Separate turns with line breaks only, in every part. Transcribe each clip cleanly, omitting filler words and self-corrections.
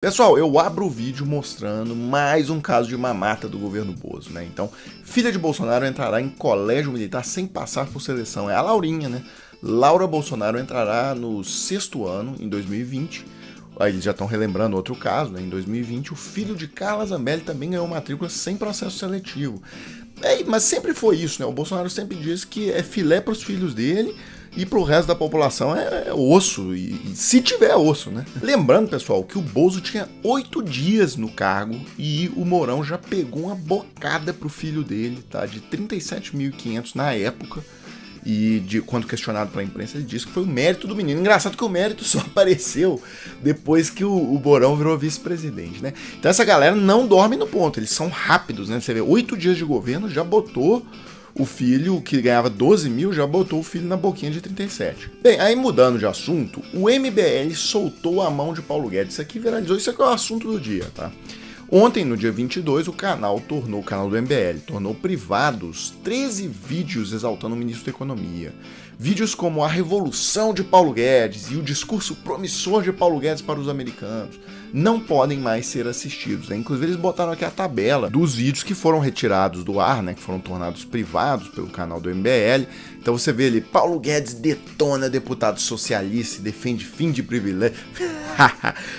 Pessoal, eu abro o vídeo mostrando mais um caso de mamata do governo Bozo, né? Então, filha de Bolsonaro entrará em colégio militar sem passar por seleção. É a Laurinha, né? Laura Bolsonaro entrará no 6º ano, em 2020. Aí eles já estão relembrando outro caso, né? Em 2020, o filho de Carla Zambelli também ganhou matrícula sem processo seletivo. Mas sempre foi isso, né? O Bolsonaro sempre disse que é filé para os filhos dele e pro resto da população é osso, e se tiver osso, né? Lembrando, pessoal, que o Bozo tinha 8 dias no cargo e o Mourão já pegou uma bocada pro filho dele, tá? De 37.500 na época. E quando questionado pela imprensa, ele disse que foi o mérito do menino. Engraçado que o mérito só apareceu depois que o Mourão virou vice-presidente, né? Então essa galera não dorme no ponto, eles são rápidos, né? Você vê, 8 dias de governo, já botou o filho, que ganhava 12 mil, já botou o filho na boquinha de 37. Bem, aí mudando de assunto, o MBL soltou a mão de Paulo Guedes. Isso aqui viralizou, isso aqui é o assunto do dia, tá? Ontem, no dia 22, o canal do MBL tornou privados 13 vídeos exaltando o ministro da Economia. Vídeos como a revolução de Paulo Guedes e o discurso promissor de Paulo Guedes para os americanos não podem mais ser assistidos, né? Inclusive eles botaram aqui a tabela dos vídeos que foram retirados do ar, né? Que foram tornados privados pelo canal do MBL. Então você vê ali, Paulo Guedes detona deputado socialista e defende fim de privilégio.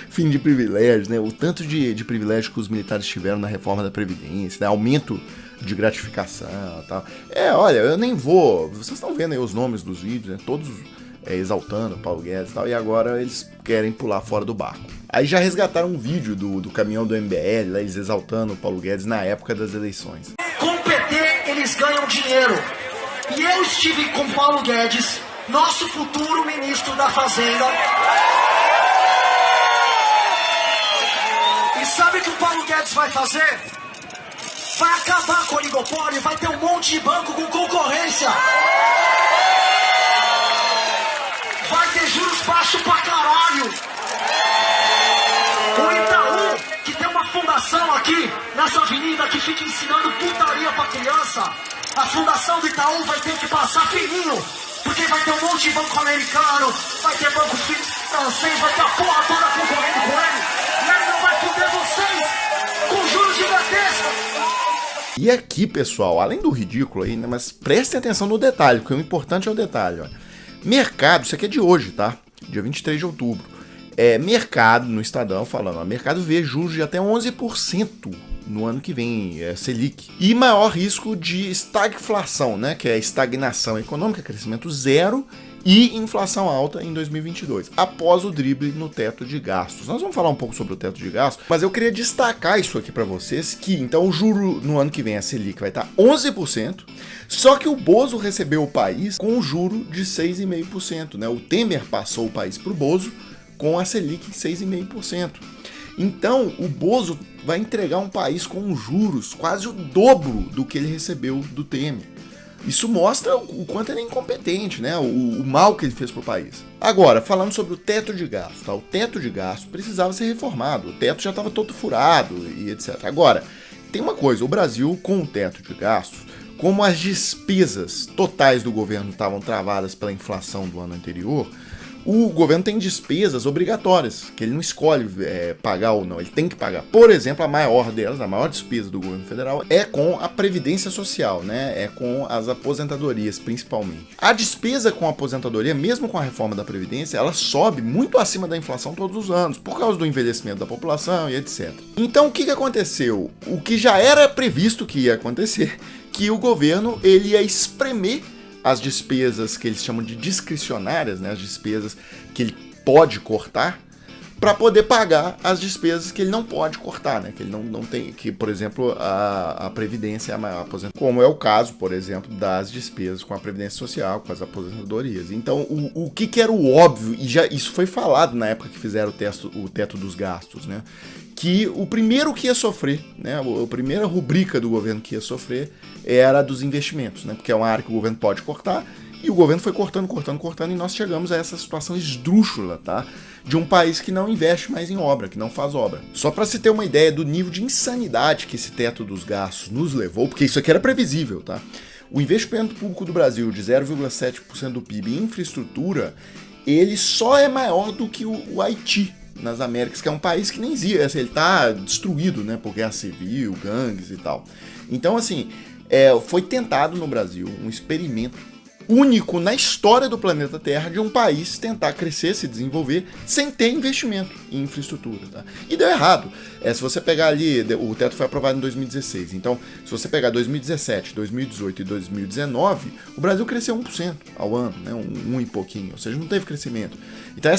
Fim de privilégio, né? O tanto de privilégio que os militares tiveram na reforma da Previdência, né? Aumento de gratificação e tal. Olha, eu nem vou... Vocês estão vendo aí os nomes dos vídeos, né? Todos exaltando o Paulo Guedes e tal. E agora eles querem pular fora do barco. Aí já resgataram um vídeo do caminhão do MBL, lá eles exaltando o Paulo Guedes na época das eleições.
Com o PT eles ganham dinheiro. E eu estive com Paulo Guedes, nosso futuro ministro da Fazenda. E sabe o que o Paulo Guedes vai fazer? Vai acabar com o oligopólio, vai ter um monte de banco com concorrência. Vai ter juros baixos pra caralho. O Itaú, que tem uma fundação aqui, nessa avenida, que fica ensinando putaria pra criança, a fundação do Itaú vai ter que passar fininho, porque vai ter um monte de banco americano, vai ter banco francês, vai ter a porra toda concorrendo com ele, e ele não vai foder vocês com juros gigantescos.
E aqui, pessoal, além do ridículo aí, né, mas prestem atenção no detalhe, porque o importante é o detalhe, ó. Mercado, isso aqui é de hoje, tá? Dia 23 de outubro. Mercado, no Estadão, falando, ó, mercado vê juros de até 11% no ano que vem, Selic. E maior risco de estagflação, né? Que é estagnação econômica, crescimento zero e inflação alta em 2022, após o drible no teto de gastos. Nós vamos falar um pouco sobre o teto de gastos, mas eu queria destacar isso aqui para vocês, que então o juro no ano que vem, a Selic, vai estar 11%, só que o Bozo recebeu o país com um juro de 6,5%, né? O Temer passou o país para o Bozo com a Selic em 6,5%. Então, o Bozo vai entregar um país com juros quase o dobro do que ele recebeu do Temer. Isso mostra o quanto ele é incompetente, né? O mal que ele fez pro país. Agora, falando sobre o teto de gastos, tá? O teto de gastos precisava ser reformado. O teto já estava todo furado e etc. Agora, tem uma coisa, o Brasil, com o teto de gastos, como as despesas totais do governo estavam travadas pela inflação do ano anterior, o governo tem despesas obrigatórias, que ele não escolhe pagar ou não, ele tem que pagar. Por exemplo, a maior delas, a maior despesa do governo federal é com a Previdência Social, né? É com as aposentadorias, principalmente. A despesa com a aposentadoria, mesmo com a reforma da Previdência, ela sobe muito acima da inflação todos os anos, por causa do envelhecimento da população e etc. Então, o que aconteceu? O que já era previsto que ia acontecer, que o governo ele ia espremer as despesas que eles chamam de discricionárias, né, as despesas que ele pode cortar, para poder pagar as despesas que ele não pode cortar, né, que ele não tem, que por exemplo a Previdência é a maior aposentadoria, como é o caso, por exemplo, das despesas com a Previdência Social, com as aposentadorias. Então o que era o óbvio, e já isso foi falado na época que fizeram o teto dos gastos, né, que o primeiro que ia sofrer, né, a primeira rubrica do governo que ia sofrer era dos investimentos, né, porque é uma área que o governo pode cortar, e o governo foi cortando, e nós chegamos a essa situação esdrúxula, tá, de um país que não investe mais em obra, que não faz obra. Só para se ter uma ideia do nível de insanidade que esse teto dos gastos nos levou, porque isso aqui era previsível, tá? O investimento público do Brasil de 0,7% do PIB em infraestrutura, ele só é maior do que o Haiti. nas Américas, que é um país que nem existe, assim, ele tá destruído, né, por guerra civil, gangues e tal. Então, assim, foi tentado no Brasil um experimento único na história do planeta Terra de um país tentar crescer, se desenvolver, sem ter investimento em infraestrutura, tá? E deu errado. Se você pegar ali, o teto foi aprovado em 2016, então, se você pegar 2017, 2018 e 2019, o Brasil cresceu 1% ao ano, né? Um e pouquinho, ou seja, não teve crescimento. Então,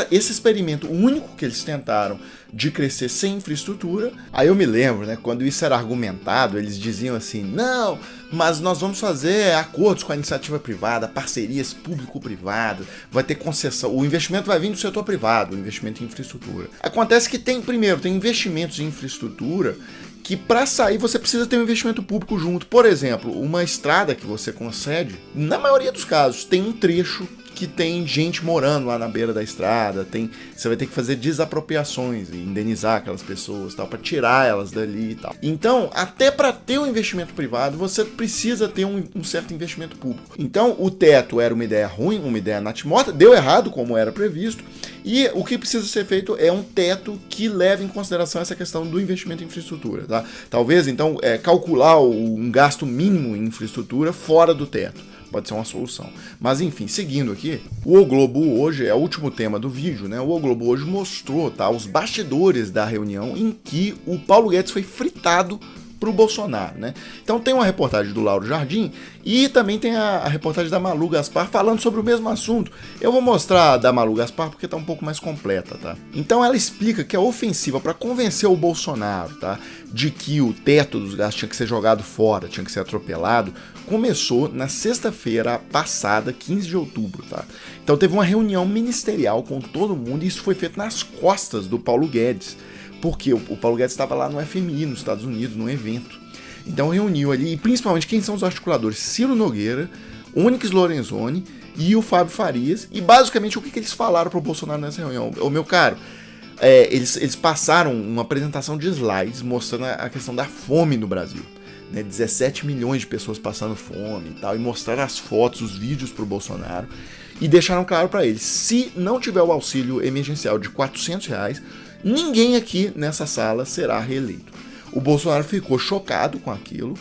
esse experimento único que eles tentaram de crescer sem infraestrutura, aí eu me lembro, né, quando isso era argumentado, eles diziam assim, não, mas nós vamos fazer acordos com a iniciativa privada, parcerias público-privadas, vai ter concessão, o investimento vai vir do setor privado, o investimento em infraestrutura. Acontece que tem investimentos em infraestrutura que para sair você precisa ter um investimento público junto. Por exemplo, uma estrada que você concede, na maioria dos casos, tem um trecho que tem gente morando lá na beira da estrada, você vai ter que fazer desapropriações e indenizar aquelas pessoas, tal, para tirar elas dali e tal. Então, até para ter um investimento privado, você precisa ter um certo investimento público. Então, o teto era uma ideia ruim, uma ideia natimorta, deu errado como era previsto, e o que precisa ser feito é um teto que leve em consideração essa questão do investimento em infraestrutura, tá? Talvez, então, calcular um gasto mínimo em infraestrutura fora do teto. Pode ser uma solução. Mas enfim, seguindo aqui, o O Globo hoje é o último tema do vídeo, né? O O Globo hoje mostrou, tá, os bastidores da reunião em que o Paulo Guedes foi fritado pro Bolsonaro, né? Então tem uma reportagem do Lauro Jardim e também tem a reportagem da Malu Gaspar falando sobre o mesmo assunto. Eu vou mostrar a da Malu Gaspar porque tá um pouco mais completa, tá? Então ela explica que a ofensiva para convencer o Bolsonaro, tá, de que o teto dos gastos tinha que ser jogado fora, tinha que ser atropelado, começou na sexta-feira passada, 15 de outubro, tá? Então teve uma reunião ministerial com todo mundo e isso foi feito nas costas do Paulo Guedes. Porque o Paulo Guedes estava lá no FMI, nos Estados Unidos, num evento. Então reuniu ali, e principalmente quem são os articuladores? Ciro Nogueira, Onyx Lorenzoni e o Fábio Farias. E basicamente o que eles falaram para o Bolsonaro nessa reunião? Ô meu caro, eles passaram uma apresentação de slides mostrando a questão da fome no Brasil. Né, 17 milhões de pessoas passando fome e tal, e mostraram as fotos, os vídeos para o Bolsonaro. E deixaram claro para ele, se não tiver o auxílio emergencial de R$400, ninguém aqui nessa sala será reeleito. O Bolsonaro ficou chocado com aquilo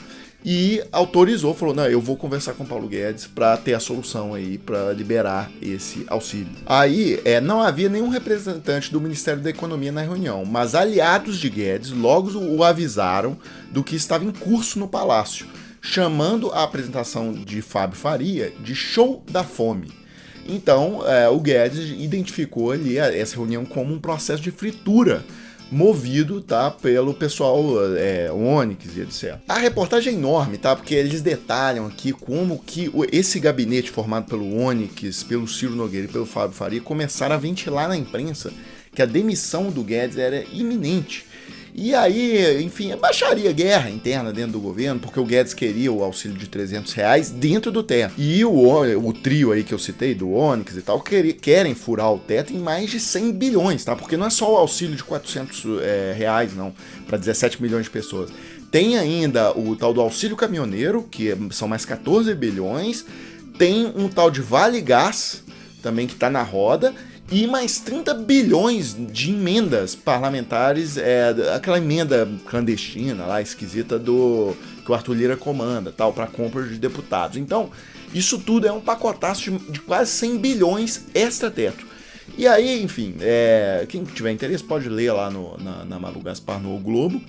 e autorizou, falou, não, eu vou conversar com o Paulo Guedes para ter a solução aí, para liberar esse auxílio. Aí, não havia nenhum representante do Ministério da Economia na reunião, mas aliados de Guedes logo o avisaram do que estava em curso no Palácio, chamando a apresentação de Fábio Faria de show da fome. Então, o Guedes identificou ali essa reunião como um processo de fritura movido, tá, pelo pessoal Onyx e etc. A reportagem é enorme, tá, porque eles detalham aqui como que esse gabinete formado pelo Onyx, pelo Ciro Nogueira e pelo Fábio Faria começaram a ventilar na imprensa que a demissão do Guedes era iminente. E aí, enfim, baixaria guerra interna dentro do governo, porque o Guedes queria o auxílio de R$300 dentro do teto. E o trio aí que eu citei, do Onyx e tal, querem furar o teto em mais de 100 bilhões, tá? Porque não é só o auxílio de R$400, não, para 17 milhões de pessoas. Tem ainda o tal do auxílio caminhoneiro, que são mais 14 bilhões. Tem um tal de Vale Gás, também que tá na roda. E mais 30 bilhões de emendas parlamentares, aquela emenda clandestina lá, esquisita que o Arthur Lira comanda, tal, para compra de deputados. Então, isso tudo é um pacotaço de quase 100 bilhões extra-teto. E aí, enfim, quem tiver interesse pode ler lá na Malu Gaspar no O Globo,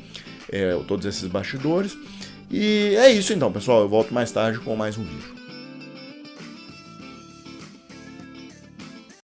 todos esses bastidores. E é isso então, pessoal, eu volto mais tarde com mais um vídeo.